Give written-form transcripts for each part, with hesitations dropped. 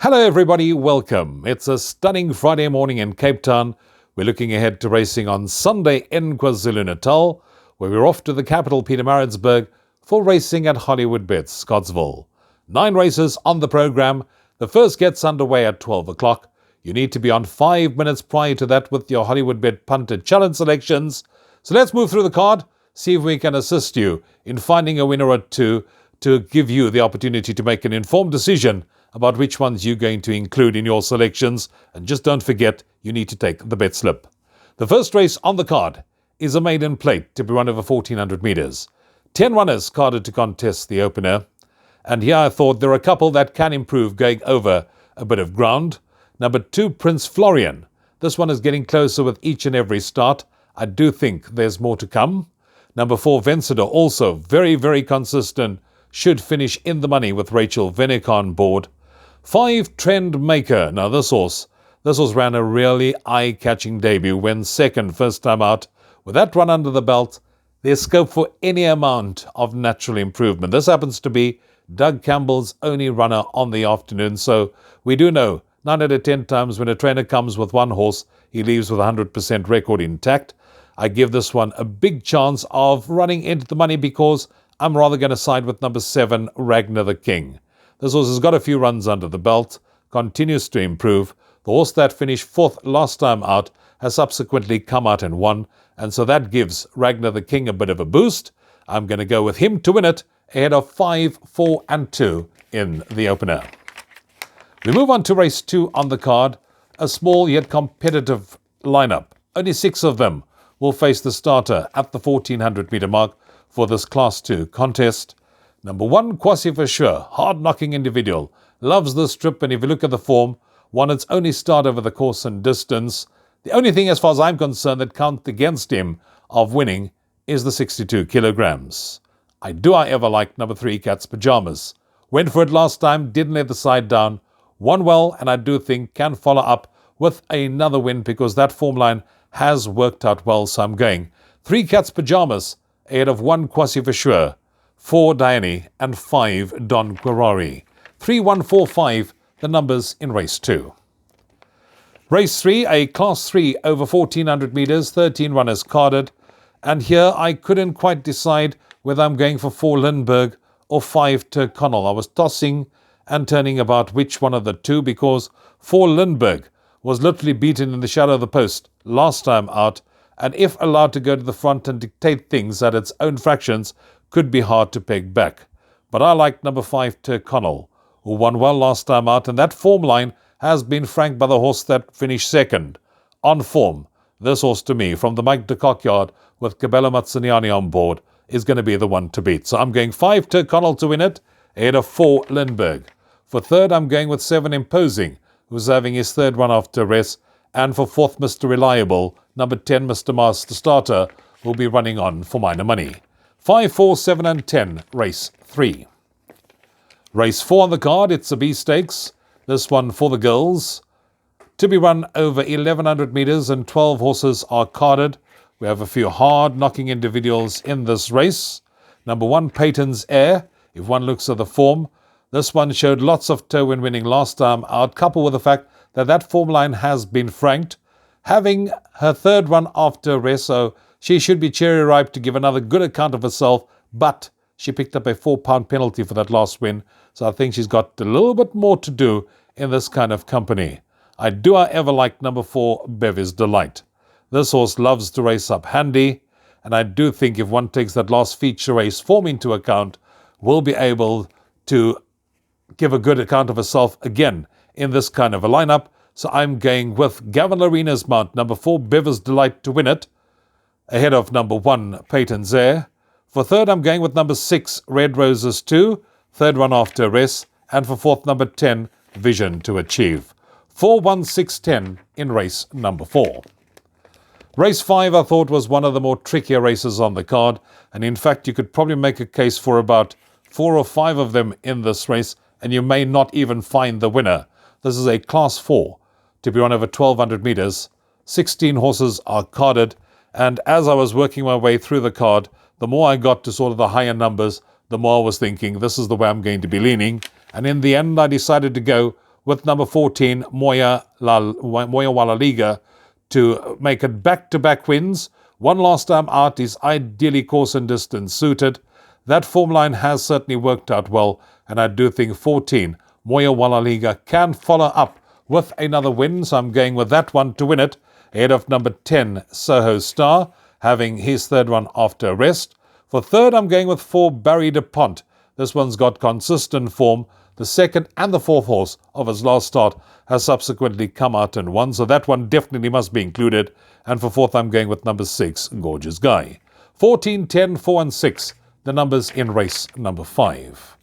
Hello everybody, welcome. It's a stunning Friday morning in Cape Town. We're looking ahead to racing on Sunday in KwaZulu-Natal, where we're off to the capital, Pietermaritzburg, for racing at Hollywoodbets Scottsville. 9 races on the program. The first gets underway at 12 o'clock. You need to be on 5 minutes prior to that with your Hollywoodbet punter challenge selections. So let's move through the card, see if we can assist you in finding a winner or two to give you the opportunity to make an informed decision about which ones you're going to include in your selections. And just don't forget, you need to take the bet slip. The first race on the card is a maiden plate to be run over 1400 meters. 10 runners carded to contest the opener. And here I thought there are a couple that can improve going over a bit of ground. Number 2, Prince Florian. This one is getting closer with each and every start. I do think there's more to come. Number 4, Vencedor, also very, very consistent. Should finish in the money with Rachel Vennick on board. 5, Trend Maker. Now this horse ran a really eye-catching debut, went second first time out. With that run under the belt, there's scope for any amount of natural improvement. This happens to be Doug Campbell's only runner on the afternoon, so we do know 9 out of 10 times when a trainer comes with one horse, he leaves with 100% record intact. I give this one a big chance of running into the money because I'm rather going to side with number 7, Ragnar the King. This horse has got a few runs under the belt, continues to improve. The horse that finished 4th last time out has subsequently come out and won, and so that gives Ragnar the King a bit of a boost. I'm going to go with him to win it, ahead of 5, 4 and 2 in the opener. We move on to race 2 on the card, a small yet competitive lineup. Only 6 of them will face the starter at the 1400 meter mark for this Class 2 contest. Number 1, Kwasi for sure, hard-knocking individual, loves this trip, and if you look at the form, won its only start over the course and distance. The only thing as far as I'm concerned that counts against him of winning is the 62 kilograms. I do, however, like number 3, Cat's Pajamas. Went for it last time, didn't let the side down, won well, and I do think can follow up with another win because that form line has worked out well, so I'm going 3, Cat's Pajamas, ahead of 1, Kwasi for sure, 4, Diane, and 5, Don Quirari. 3, 1, 4, 5, the numbers in race 2. Race 3, a Class 3 over 1400 meters, 13 runners carded. And here I couldn't quite decide whether I'm going for 4, Lindbergh, or 5, Tyrconnell. I was tossing and turning about which one of the two because 4, Lindbergh was literally beaten in the shadow of the post last time out, and if allowed to go to the front and dictate things at its own fractions, could be hard to peg back. But I like number 5, Tyrconnell, who won well last time out, and that form line has been franked by the horse that finished second. On form, this horse to me, from the Mike de Kock yard with Cabello Mazziniani on board, is going to be the one to beat. So I'm going 5, Tyrconnell to win it, ahead of 4, Lindbergh. For third, I'm going with 7, Imposing, who's having his third run after rest. And for 4th, Mr. Reliable, number 10, Mr. Master Starter, will be running on for minor money. 5, 4, 7 and 10, race 3. Race 4 on the card, it's a B Stakes. This one for the girls. To be run over 1100 meters and 12 horses are carded. We have a few hard-knocking individuals in this race. Number 1, Peyton's Heir. If one looks at the form, this one showed lots of toe when winning last time out, coupled with the fact that that form line has been franked. Having her third run after rest, so she should be cherry-ripe to give another good account of herself, but she picked up a £4 penalty for that last win, so I think she's got a little bit more to do in this kind of company. I do, however, like number 4, Bevis Delight. This horse loves to race up handy, and I do think if one takes that last feature race form into account, will be able to give a good account of herself again in this kind of a lineup. So I'm going with Gavin Lorena's mount, number 4, Bevis Delight to win it, ahead of number 1, Peyton's Heir. For third, I'm going with number 6, Red Roses 2, third run after rest, and for 4th, number 10, Vision to Achieve. 4, 1, 6, 10 in race number 4. Race 5 I thought was one of the more trickier races on the card, and in fact you could probably make a case for about 4 or 5 of them in this race, and you may not even find the winner. This is a Class 4 to be run over 1200 meters. 16 horses are carded, and as I was working my way through the card, the more I got to sort of the higher numbers, the more I was thinking this is the way I'm going to be leaning. And in the end, I decided to go with number 14, Moya Walaliga, to make it back-to-back wins. One last time out is ideally course and distance suited. That form line has certainly worked out well, and I do think 14, Moya Walaliga, can follow up with another win, so I'm going with that one to win it, ahead of number 10, Soho Star, having his third one after a rest. For third, I'm going with 4, Barry DuPont. This one's got consistent form. The second and the fourth horse of his last start has subsequently come out and won, so that one definitely must be included. And for fourth, I'm going with number 6, Gorgeous Guy. 14, 10, 4 and 6, the numbers in race number 5.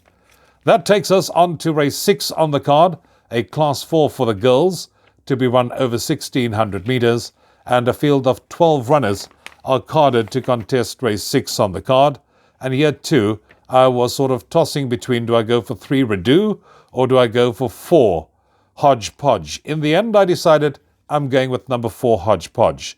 That takes us on to race 6 on the card, a Class 4 for the girls, to be run over 1,600 metres, and a field of 12 runners are carded to contest race 6 on the card. And here too, I was sort of tossing between, do I go for 3 Redo or do I go for 4 Hodgepodge? In the end, I decided I'm going with number 4 Hodgepodge.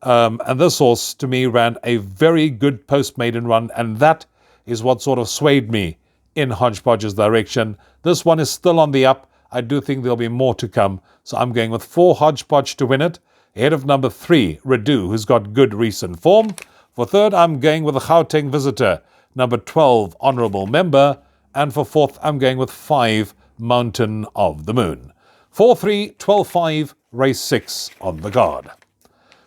And this horse, to me, ran a very good post-maiden run, and that is what sort of swayed me in Hodgepodge's direction. This one is still on the up. I do think there'll be more to come, so I'm going with 4 Hodgepodge to win it, ahead of number 3 Redo, who's got good recent form. For third, I'm going with the Gauteng Visitor, number 12, Honourable Member. And for fourth, I'm going with 5, Mountain of the Moon. 4-3, 12-5, race 6 on the card.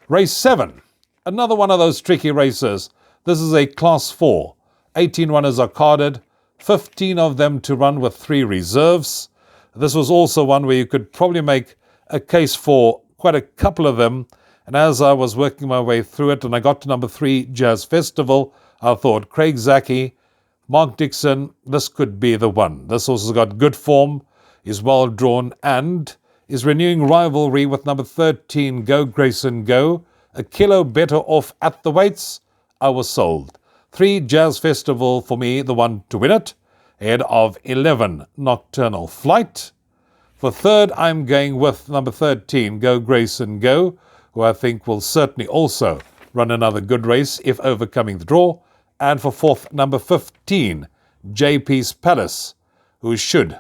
Race 7, another one of those tricky races. This is a Class 4. 18 runners are carded, 15 of them to run with 3 reserves. This was also one where you could probably make a case for quite a couple of them. And as I was working my way through it and I got to number 3, Jazz Festival, I thought Craig Zaki, Mark Dixon, this could be the one. This horse has got good form, is well drawn, and is renewing rivalry with number 13, Go Grayson Go. A kilo better off at the weights. I was sold. 3, Jazz Festival, for me, the one to win it, ahead of 11, Nocturnal Flight. For third, I'm going with number 13, Go Grayson Go, who I think will certainly also run another good race if overcoming the draw. And for fourth, number 15, JP's Palace, who should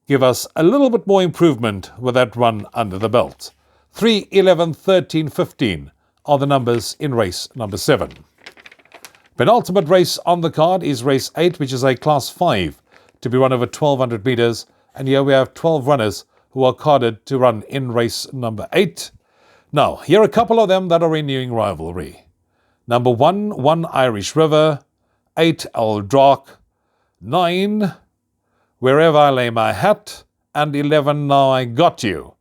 give us a little bit more improvement with that run under the belt. 3, 11, 13, 15 are the numbers in race number 7. Penultimate race on the card is race 8, which is a Class 5 to be run over 1,200 metres. And here we have 12 runners who are carded to run in race number 8. Now, here are a couple of them that are renewing rivalry. Number 1, One Irish River. 8, Old Dark. 9, Wherever I Lay My Hat. And 11, Now I Got You.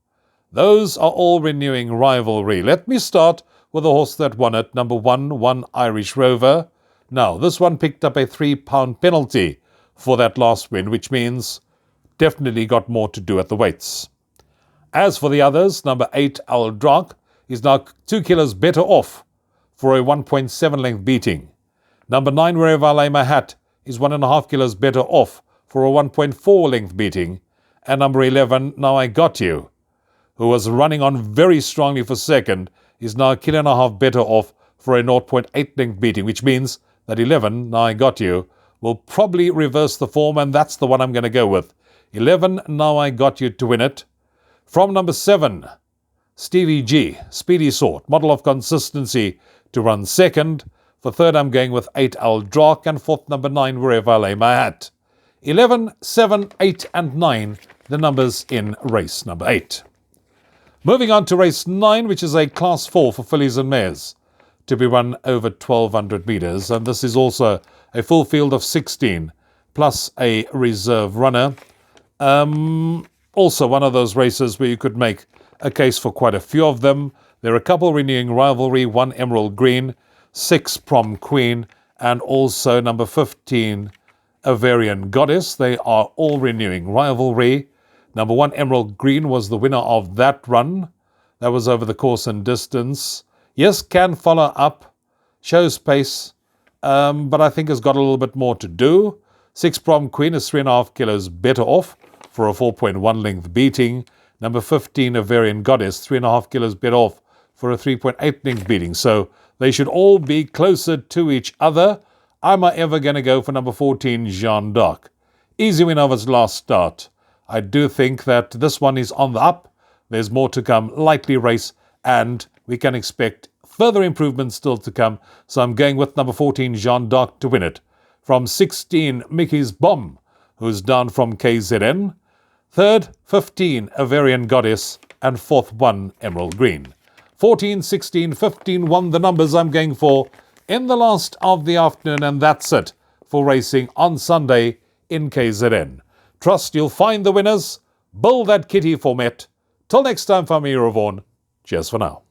Those are all renewing rivalry. Let me start with the horse that won it, number 1, One Irish Rover. Now, this one picked up a £3 penalty for that last win, which means definitely got more to do at the weights. As for the others, number 8, Old Dark, is now 2 kilos better off for a 1.7 length beating. Number 9, Wherever I Lay My Hat, is 1.5 kilos better off for a 1.4 length beating. And number 11, Now I Got You, who was running on very strongly for second, is now 1.5 kilos better off for a 0.8 length beating, which means that 11, Now I Got You, will probably reverse the form, and that's the one I'm going to go with. 11, Now I Got You to win it. From number 7, Stevie G, Speedy Sort, model of consistency, to run second. For third, I'm going with 8, Old Dark, and fourth, number 9, Wherever I Lay My Hat. 11, 7, 8, and 9, the numbers in race number 8. Moving on to race 9, which is a Class 4 for fillies and mares, to be run over 1,200 metres, and this is also a full field of 16, plus a reserve runner. Also one of those races where you could make a case for quite a few of them. There are a couple renewing rivalry, 1, Emerald Green, 6, Prom Queen, and also number 15, Avarian Goddess. They are all renewing rivalry. Number 1, Emerald Green, was the winner of that run. That was over the course and distance. Yes, can follow up, shows pace, but I think has got a little bit more to do. 6, Prom Queen, is 3.5 kilos better off for a 4.1 length beating. Number 15, Avarian Goddess, 3.5 kilos better off for a 3.8 length beating. So they should all be closer to each other. Am I ever going to go for number 14, Jeanne d'Arc? Easy win of its last start. I do think that this one is on the up. There's more to come, likely race, and we can expect further improvements still to come. So I'm going with number 14, Jean d'Arc, to win it. From 16, Mickey's Bomb, who's down from KZN. Third, 15, Avarian Goddess. And fourth one, Emerald Green. 14, 16, 15, 1, the numbers I'm going for in the last of the afternoon, and that's it for racing on Sunday in KZN. Trust you'll find the winners. Build that kitty for Met. Till next time, from me, Rouvaun. Cheers for now.